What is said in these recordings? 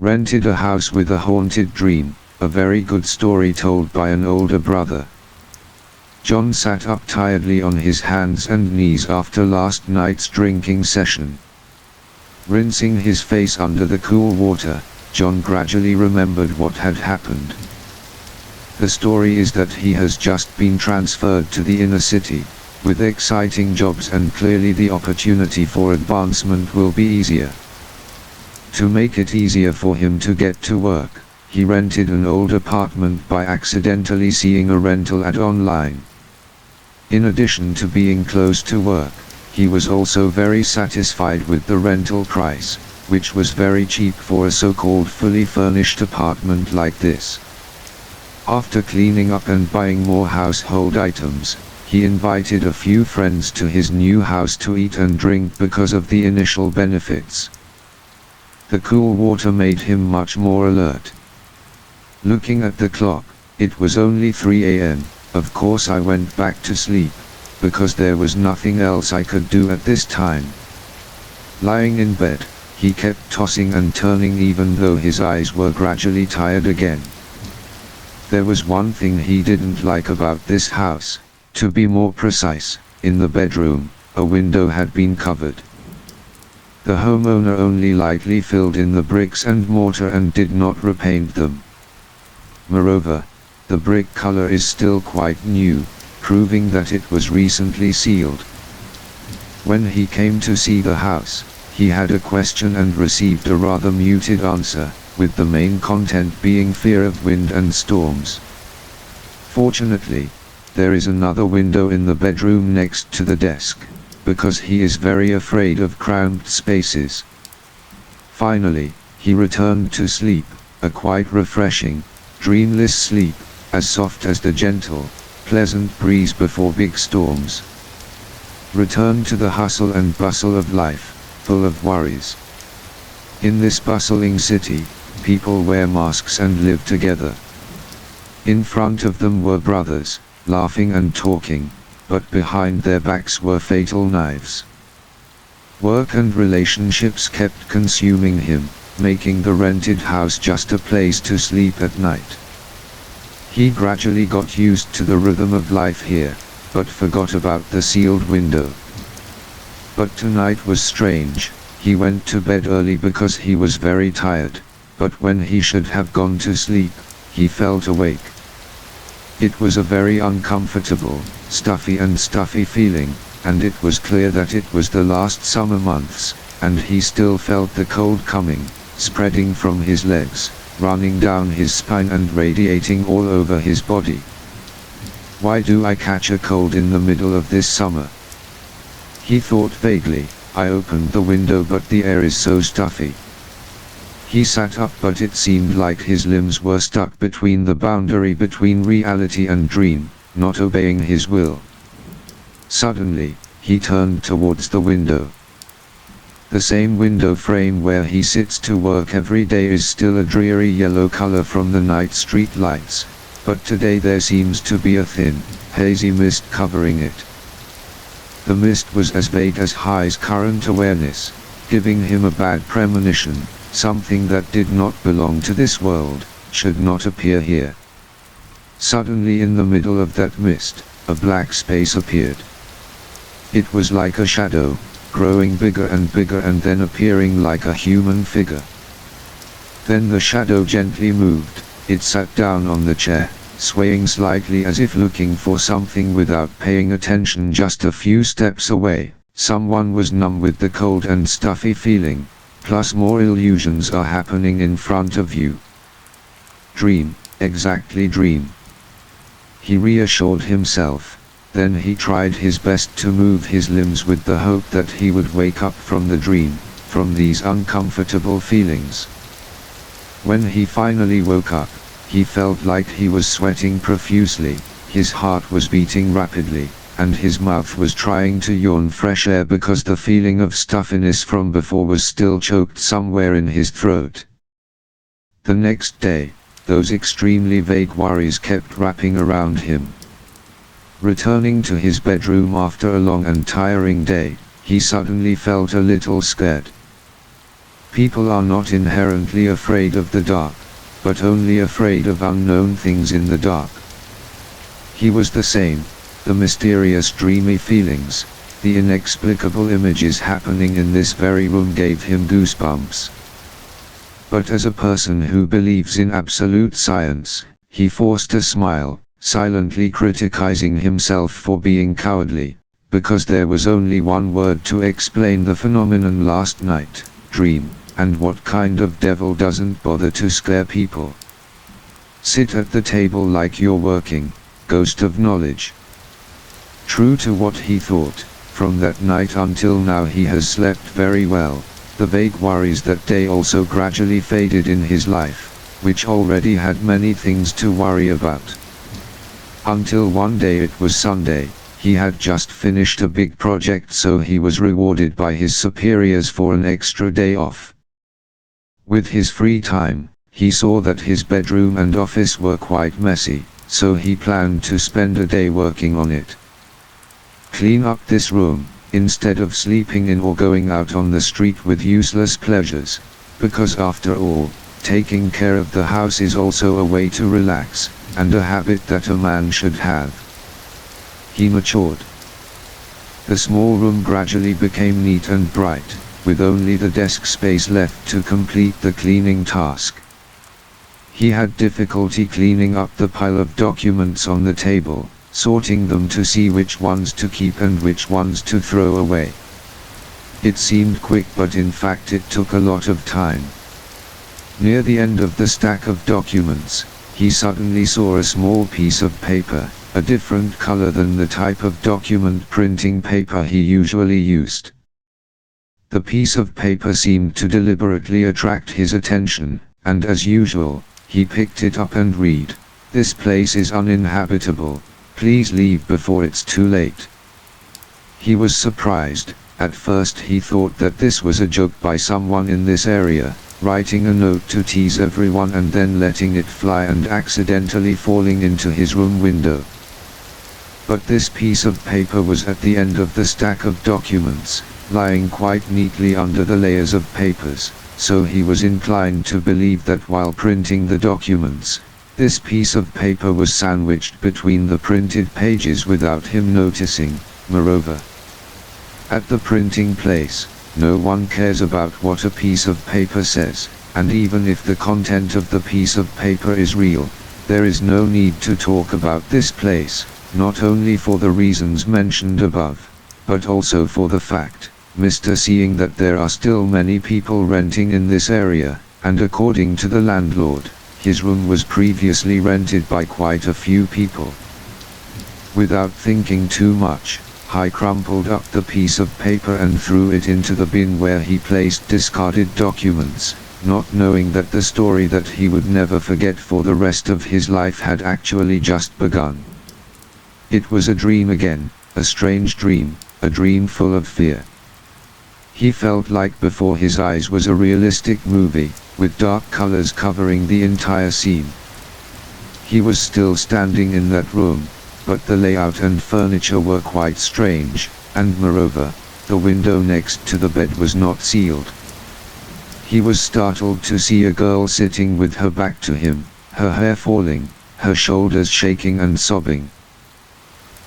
Rented a house with a haunted dream, a very good story told by an older brother. John sat up tiredly on his hands and knees after last night's drinking session. Rinsing his face under the cool water, John gradually remembered what had happened. The story is that he has just been transferred to the inner city, with exciting jobs, and clearly the opportunity for advancement will be easier. To make it easier for him to get to work, he rented an old apartment by accidentally seeing a rental ad online. In addition to being close to work, he was also very satisfied with the rental price, which was very cheap for a so-called fully furnished apartment like this. After cleaning up and buying more household items, he invited a few friends to his new house to eat and drink because of the initial benefits. The cool water made him much more alert. Looking at the clock, it was only 3 a.m. Of course I went back to sleep, because there was nothing else I could do at this time. Lying in bed, he kept tossing and turning even though his eyes were gradually tired again. There was one thing he didn't like about this house. To be more precise, in the bedroom, a window had been covered. The homeowner only lightly filled in the bricks and mortar and did not repaint them. Moreover, the brick color is still quite new, proving that it was recently sealed. When he came to see the house, he had a question and received a rather muted answer, with the main content being fear of wind and storms. Fortunately, there is another window in the bedroom next to the desk, because he is very afraid of cramped spaces. Finally, he returned to sleep, a quite refreshing, dreamless sleep, as soft as the gentle, pleasant breeze before big storms. Returned to the hustle and bustle of life, full of worries. In this bustling city, people wear masks and live together. In front of them were brothers, laughing and talking, but behind their backs were fatal knives. Work and relationships kept consuming him, making the rented house just a place to sleep at night. He gradually got used to the rhythm of life here, but forgot about the sealed window. But tonight was strange. He went to bed early because he was very tired, but when he should have gone to sleep, he felt awake. It was a very uncomfortable, stuffy feeling, and it was clear that it was the last summer months, and he still felt the cold coming, spreading from his legs, running down his spine and radiating all over his body. Why do I catch a cold in the middle of this summer? He thought vaguely. I opened the window but the air is so stuffy. He sat up but it seemed like his limbs were stuck between the boundary between reality and dream, not obeying his will. Suddenly, he turned towards the window. The same window frame where he sits to work every day is still a dreary yellow color from the night street lights, but today there seems to be a thin, hazy mist covering it. The mist was as vague as High's current awareness, giving him a bad premonition. Something that did not belong to this world, should not appear here. Suddenly in the middle of that mist, a black space appeared. It was like a shadow, growing bigger and then appearing like a human figure. Then the shadow gently moved, it sat down on the chair, swaying slightly as if looking for something without paying attention. Just a few steps away, someone was numb with the cold and stuffy feeling. Plus more illusions are happening in front of you. Dream, exactly dream. He reassured himself, then he tried his best to move his limbs with the hope that he would wake up from the dream, from these uncomfortable feelings. When he finally woke up, he felt like he was sweating profusely, his heart was beating rapidly, and his mouth was trying to yawn fresh air because the feeling of stuffiness from before was still choked somewhere in his throat. The next day, those extremely vague worries kept wrapping around him. Returning to his bedroom after a long and tiring day, he suddenly felt a little scared. People are not inherently afraid of the dark, but only afraid of unknown things in the dark. He was the same, the mysterious dreamy feelings, the inexplicable images happening in this very room gave him goosebumps. But as a person who believes in absolute science, he forced a smile, silently criticizing himself for being cowardly, because there was only one word to explain the phenomenon last night: dream. And what kind of devil doesn't bother to scare people? Sit at the table like you're working, ghost of knowledge. True to what he thought, from that night until now he has slept very well. The vague worries that day also gradually faded in his life, which already had many things to worry about. Until one day, it was Sunday, he had just finished a big project, so he was rewarded by his superiors for an extra day off. With his free time, he saw that his bedroom and office were quite messy, so he planned to spend a day working on it. Clean up this room, instead of sleeping in or going out on the street with useless pleasures, because after all, taking care of the house is also a way to relax, and a habit that a man should have. He matured. The small room gradually became neat and bright, with only the desk space left to complete the cleaning task. He had difficulty cleaning up the pile of documents on the table, sorting them to see which ones to keep and which ones to throw away. It seemed quick, but in fact it took a lot of time. Near the end of the stack of documents, he suddenly saw a small piece of paper, a different color than the type of document printing paper he usually used. The piece of paper seemed to deliberately attract his attention, and as usual, he picked it up and read, "This place is uninhabitable, please leave before it's too late." He was surprised. At first he thought that this was a joke by someone in this area, writing a note to tease everyone and then letting it fly and accidentally falling into his room window. But this piece of paper was at the end of the stack of documents, lying quite neatly under the layers of papers, so he was inclined to believe that while printing the documents, this piece of paper was sandwiched between the printed pages without him noticing. Moreover, at the printing place, no one cares about what a piece of paper says, and even if the content of the piece of paper is real, there is no need to talk about this place, not only for the reasons mentioned above, but also for the fact, Mr. seeing that there are still many people renting in this area, and according to the landlord, his room was previously rented by quite a few people. Without thinking too much, he crumpled up the piece of paper and threw it into the bin where he placed discarded documents, not knowing that the story that he would never forget for the rest of his life had actually just begun. It was a dream again, a strange dream, a dream full of fear. He felt like before his eyes was a realistic movie, with dark colors covering the entire scene. He was still standing in that room, but the layout and furniture were quite strange, and moreover, the window next to the bed was not sealed. He was startled to see a girl sitting with her back to him, her hair falling, her shoulders shaking and sobbing.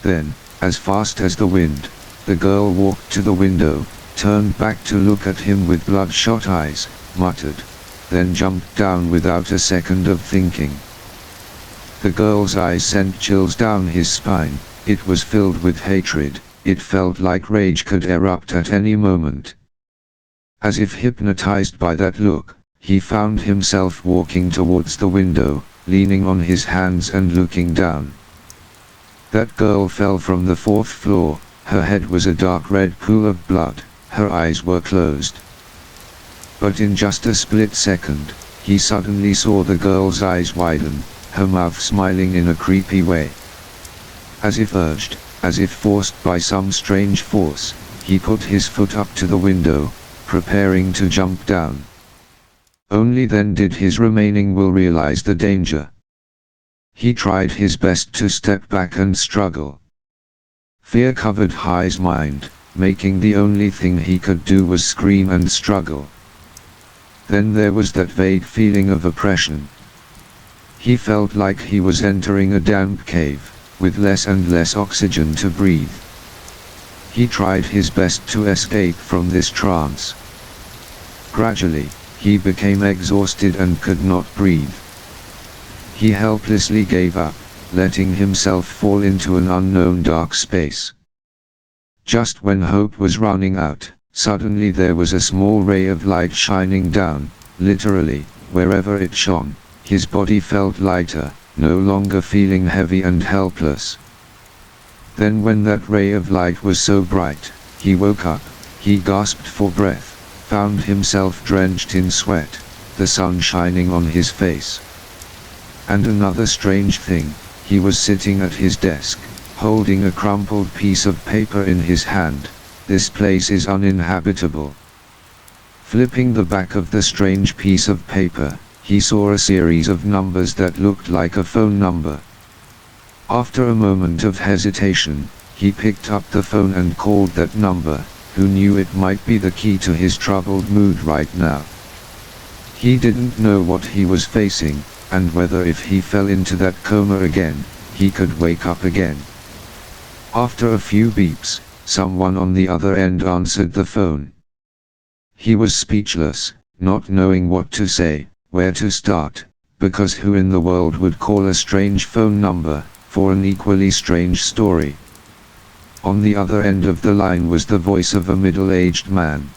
Then, as fast as the wind, the girl walked to the window, turned back to look at him with bloodshot eyes, muttered, then jumped down without a second of thinking. The girl's eyes sent chills down his spine. It was filled with hatred. It felt like rage could erupt at any moment. As if hypnotized by that look, he found himself walking towards the window, leaning on his hands and looking down. That girl fell from the 4th floor. Her head was a dark red pool of blood. Her eyes were closed. But in just a split second, he suddenly saw the girl's eyes widen, her mouth smiling in a creepy way. As if urged, as if forced by some strange force, he put his foot up to the window, preparing to jump down. Only then did his remaining will realize the danger. He tried his best to step back and struggle. Fear covered his mind, making the only thing he could do was scream and struggle. Then there was that vague feeling of oppression. He felt like he was entering a damp cave, with less and less oxygen to breathe. He tried his best to escape from this trance. Gradually, he became exhausted and could not breathe. He helplessly gave up, letting himself fall into an unknown dark space. Just when hope was running out, suddenly there was a small ray of light shining down, literally, wherever it shone. His body felt lighter, no longer feeling heavy and helpless. Then when that ray of light was so bright, he woke up, he gasped for breath, found himself drenched in sweat, the sun shining on his face. And another strange thing, he was sitting at his desk, holding a crumpled piece of paper in his hand. This place is uninhabitable. Flipping the back of the strange piece of paper, he saw a series of numbers that looked like a phone number. After a moment of hesitation, he picked up the phone and called that number. Who knew it might be the key to his troubled mood right now? He didn't know what he was facing, and whether if he fell into that coma again, he could wake up again. After a few beeps, someone on the other end answered the phone. He was speechless, not knowing what to say, where to start, because who in the world would call a strange phone number, for an equally strange story? On the other end of the line was the voice of a middle-aged man.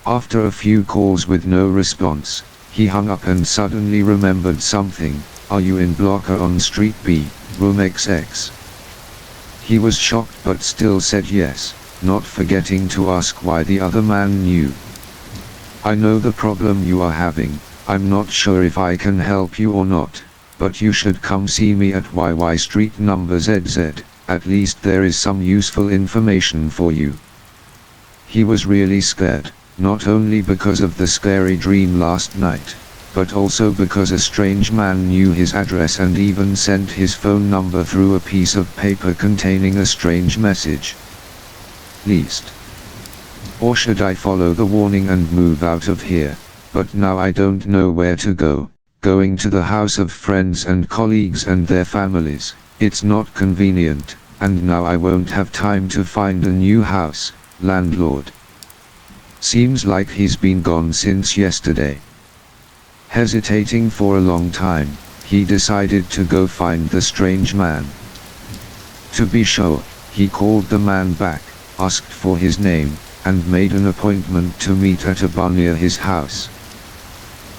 After a few calls with no response, he hung up and suddenly remembered something. Are you in Blocker on Street B, room XX? He was shocked but still said yes, not forgetting to ask why the other man knew. I know the problem you are having. I'm not sure if I can help you or not, but you should come see me at YY Street number ZZ, at least there is some useful information for you. He was really scared, not only because of the scary dream last night, but also because a strange man knew his address and even sent his phone number through a piece of paper containing a strange message. Least. Or should I follow the warning and move out of here? But now I don't know where to go. Going to the house of friends and colleagues and their families, it's not convenient, and now I won't have time to find a new house. Landlord. Seems like he's been gone since yesterday. Hesitating for a long time, he decided to go find the strange man. To be sure, he called the man back, asked for his name, and made an appointment to meet at a bar near his house.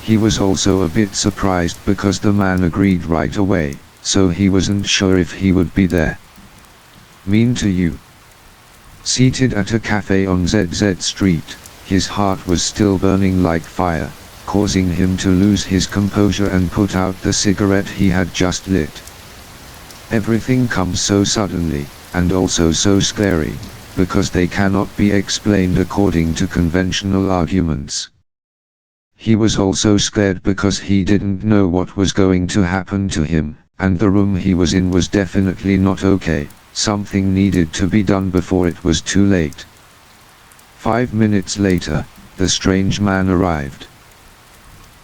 He was also a bit surprised because the man agreed right away, so he wasn't sure if he would be there. Mean to you. Seated at a cafe on ZZ Street, his heart was still burning like fire, causing him to lose his composure and put out the cigarette he had just lit. Everything comes so suddenly, and also so scary, because they cannot be explained according to conventional arguments. He was also scared because he didn't know what was going to happen to him, and the room he was in was definitely not okay. Something needed to be done before it was too late. 5 minutes later, the strange man arrived.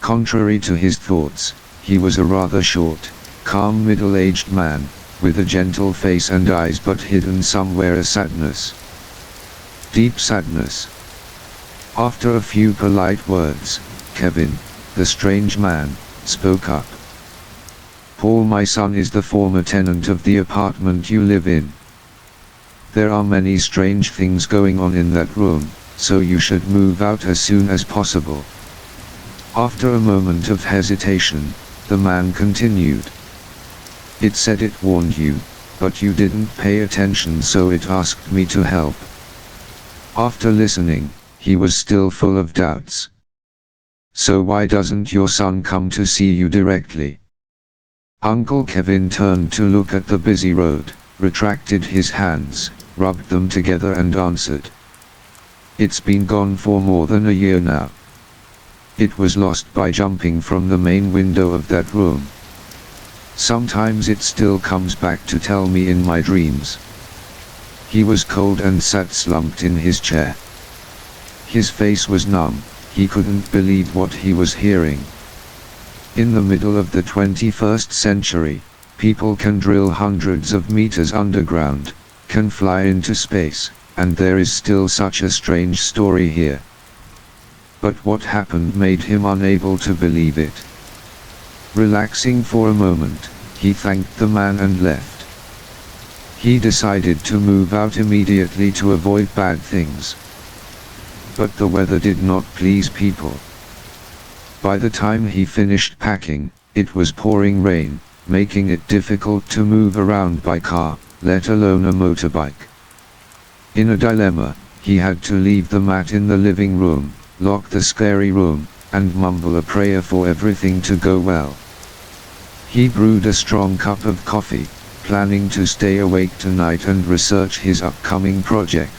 Contrary to his thoughts, he was a rather short, calm middle-aged man, with a gentle face and eyes but hidden somewhere a sadness. Deep sadness. After a few polite words, Kevin, the strange man, spoke up. Paul, my son is the former tenant of the apartment you live in. There are many strange things going on in that room, so you should move out as soon as possible. After a moment of hesitation, the man continued. It said it warned you, but you didn't pay attention, so it asked me to help. After listening, he was still full of doubts. So why doesn't your son come to see you directly? Uncle Kevin turned to look at the busy road, retracted his hands, rubbed them together and answered. It's been gone for more than a year now. It was lost by jumping from the main window of that room. Sometimes it still comes back to tell me in my dreams. He was cold and sat slumped in his chair. His face was numb, he couldn't believe what he was hearing. In the middle of the 21st century, people can drill hundreds of meters underground, can fly into space, and there is still such a strange story here. But what happened made him unable to believe it. Relaxing for a moment, he thanked the man and left. He decided to move out immediately to avoid bad things. But the weather did not please people. By the time he finished packing, it was pouring rain, making it difficult to move around by car, let alone a motorbike. In a dilemma, he had to leave the mat in the living room, lock the scary room, and mumble a prayer for everything to go well. He brewed a strong cup of coffee, planning to stay awake tonight and research his upcoming project.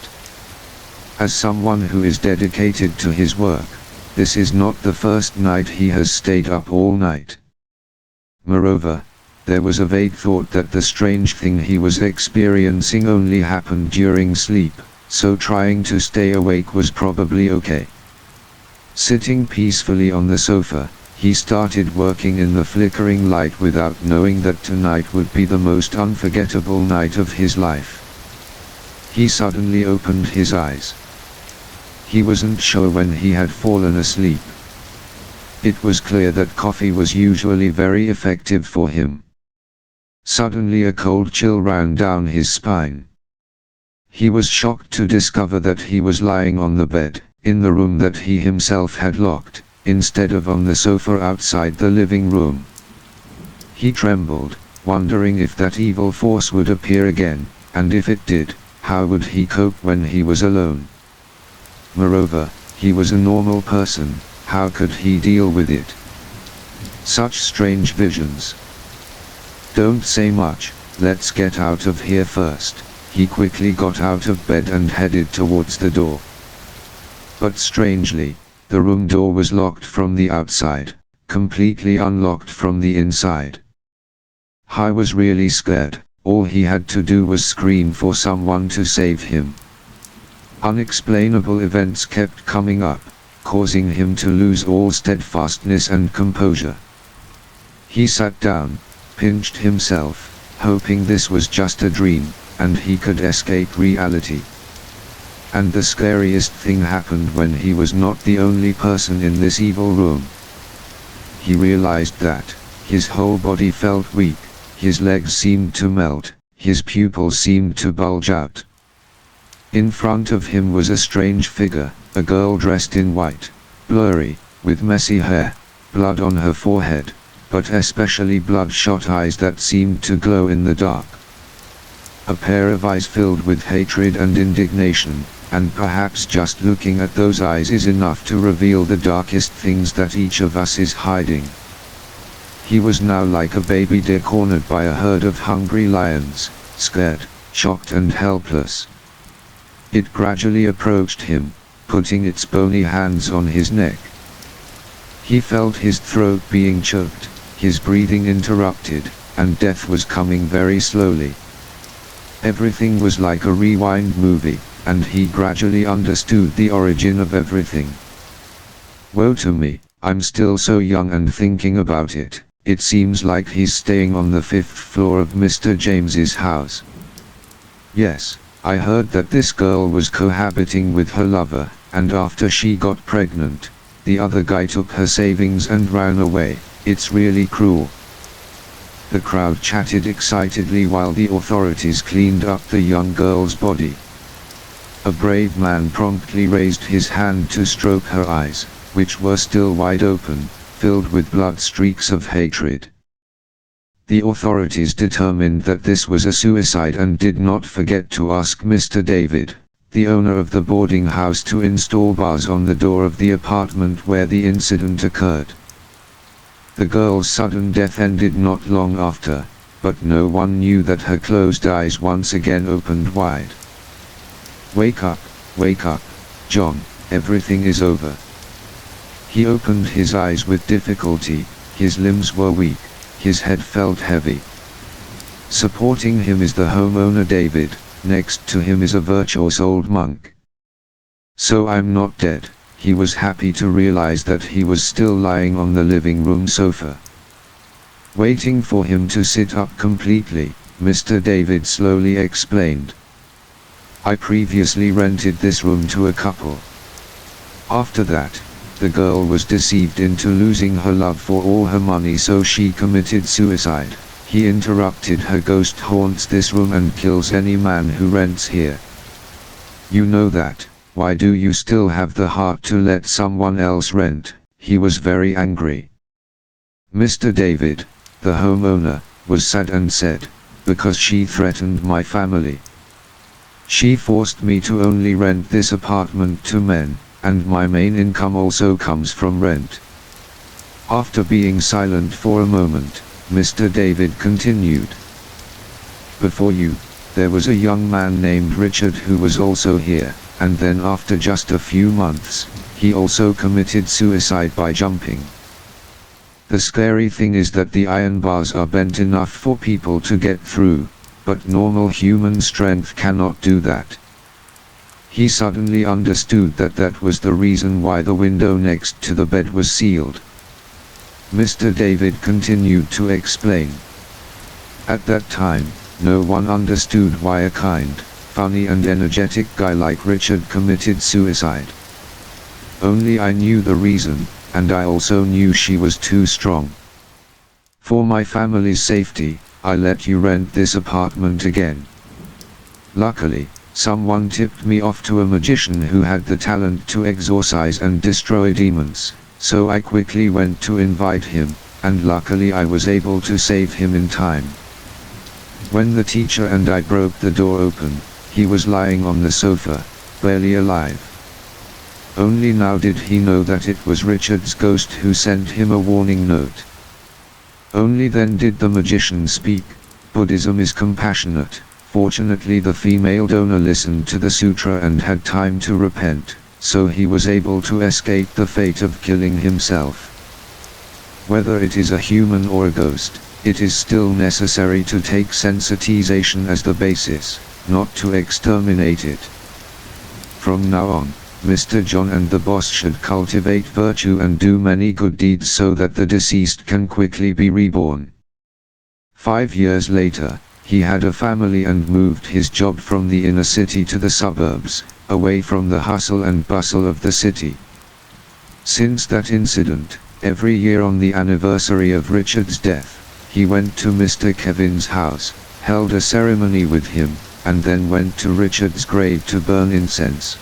As someone who is dedicated to his work, this is not the first night he has stayed up all night. Moreover, there was a vague thought that the strange thing he was experiencing only happened during sleep, so trying to stay awake was probably okay. Sitting peacefully on the sofa, he started working in the flickering light without knowing that tonight would be the most unforgettable night of his life. He suddenly opened his eyes. He wasn't sure when he had fallen asleep. It was clear that coffee was usually very effective for him. Suddenly a cold chill ran down his spine. He was shocked to discover that he was lying on the bed, in the room that he himself had locked, instead of on the sofa outside the living room. He trembled, wondering if that evil force would appear again, and if it did, how would he cope when he was alone? Moreover, he was a normal person, how could he deal with it? Such strange visions. Don't say much, let's get out of here first. He quickly got out of bed and headed towards the door. But strangely, the room door was locked from the outside, completely unlocked from the inside. He was really scared. All he had to do was scream for someone to save him. Unexplainable events kept coming up, causing him to lose all steadfastness and composure. He sat down, pinched himself, hoping this was just a dream, and he could escape reality. And the scariest thing happened when he was not the only person in this evil room. He realized that his whole body felt weak, his legs seemed to melt, his pupils seemed to bulge out. In front of him was a strange figure, a girl dressed in white, blurry, with messy hair, blood on her forehead, but especially bloodshot eyes that seemed to glow in the dark. A pair of eyes filled with hatred and indignation, and perhaps just looking at those eyes is enough to reveal the darkest things that each of us is hiding. He was now like a baby deer cornered by a herd of hungry lions, scared, shocked and helpless. It gradually approached him, putting its bony hands on his neck. He felt his throat being choked, his breathing interrupted, and death was coming very slowly. Everything was like a rewind movie, and he gradually understood the origin of everything. Woe to me, I'm still so young and thinking about it. It seems like he's staying on the 5th floor of Mr. James's house. Yes, I heard that this girl was cohabiting with her lover, and after she got pregnant, the other guy took her savings and ran away. It's really cruel. The crowd chatted excitedly while the authorities cleaned up the young girl's body. A brave man promptly raised his hand to stroke her eyes, which were still wide open, filled with blood streaks of hatred. The authorities determined that this was a suicide and did not forget to ask Mr. David, the owner of the boarding house, to install bars on the door of the apartment where the incident occurred. The girl's sudden death ended not long after, but no one knew that her closed eyes once again opened wide. Wake up, John, everything is over. He opened his eyes with difficulty, his limbs were weak, his head felt heavy. Supporting him is the homeowner David, next to him is a virtuous old monk. So I'm not dead, he was happy to realize that he was still lying on the living room sofa. Waiting for him to sit up completely, Mr. David slowly explained. I previously rented this room to a couple. After that, the girl was deceived into losing her love for all her money, so she committed suicide. He interrupted. Her ghost haunts this room and kills any man who rents here. You know that, why do you still have the heart to let someone else rent? He was very angry. Mr. David, the homeowner, was sad and said, because she threatened my family. She forced me to only rent this apartment to men, and my main income also comes from rent. After being silent for a moment, Mr. David continued. Before you, there was a young man named Richard who was also here, and then after just a few months, he also committed suicide by jumping. The scary thing is that the iron bars are bent enough for people to get through, but normal human strength cannot do that. He suddenly understood that that was the reason why the window next to the bed was sealed. Mr. David continued to explain. At that time, no one understood why a kind, funny and energetic guy like Richard committed suicide. Only I knew the reason, and I also knew she was too strong. For my family's safety, I let you rent this apartment again. Luckily, someone tipped me off to a magician who had the talent to exorcise and destroy demons, so I quickly went to invite him, and luckily I was able to save him in time. When the teacher and I broke the door open, he was lying on the sofa, barely alive. Only now did he know that it was Richard's ghost who sent him a warning note. Only then did the magician speak. Buddhism is compassionate. Fortunately, the female donor listened to the sutra and had time to repent, so he was able to escape the fate of killing himself. Whether it is a human or a ghost, it is still necessary to take sensitization as the basis, not to exterminate it. From now on, Mr. John and the boss should cultivate virtue and do many good deeds so that the deceased can quickly be reborn. 5 years later, he had a family and moved his job from the inner city to the suburbs, away from the hustle and bustle of the city. Since that incident, every year on the anniversary of Richard's death, he went to Mr. Kevin's house, held a ceremony with him, and then went to Richard's grave to burn incense.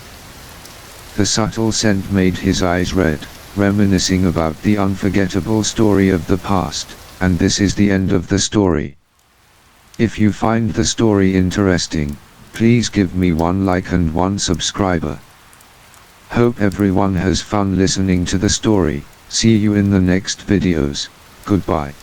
The subtle scent made his eyes red, reminiscing about the unforgettable story of the past, and this is the end of the story. If you find the story interesting, please give me 1 like and 1 subscriber. Hope everyone has fun listening to the story. See you in the next videos. Goodbye.